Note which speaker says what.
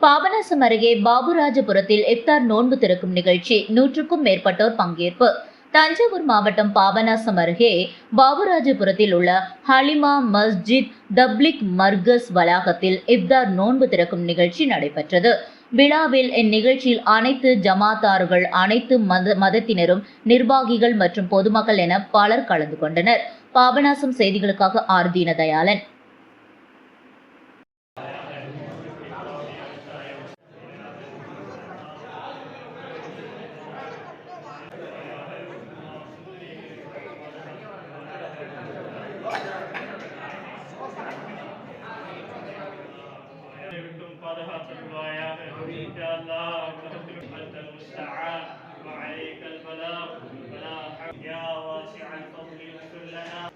Speaker 1: பாபநாசம் அருகே பாபுராஜபுரத்தில் இப்தார் நோன்பு திறக்கும் நிகழ்ச்சி 100க்கும் மேற்பட்டோர் பங்கேற்பு. தஞ்சாவூர் மாவட்டம் பாபநாசம் அருகே பாபுராஜபுரத்தில் உள்ள ஹலிமா மஸ்ஜித் தப்லிக் மர்கஸ் வளாகத்தில் இப்தார் நோன்பு திறக்கும் நிகழ்ச்சி நடைபெற்றது. விழாவில் இந்நிகழ்ச்சியில் அனைத்து ஜமாத்தார்கள், அனைத்து மதத்தினரும், நிர்வாகிகள் மற்றும் பொதுமக்கள் என பலர் கலந்து கொண்டனர். பாபநாசம் செய்திகளுக்காக ஆர் தீனதயாளன்.
Speaker 2: وعليك البلاغ يا واسع الفضل اغفر لنا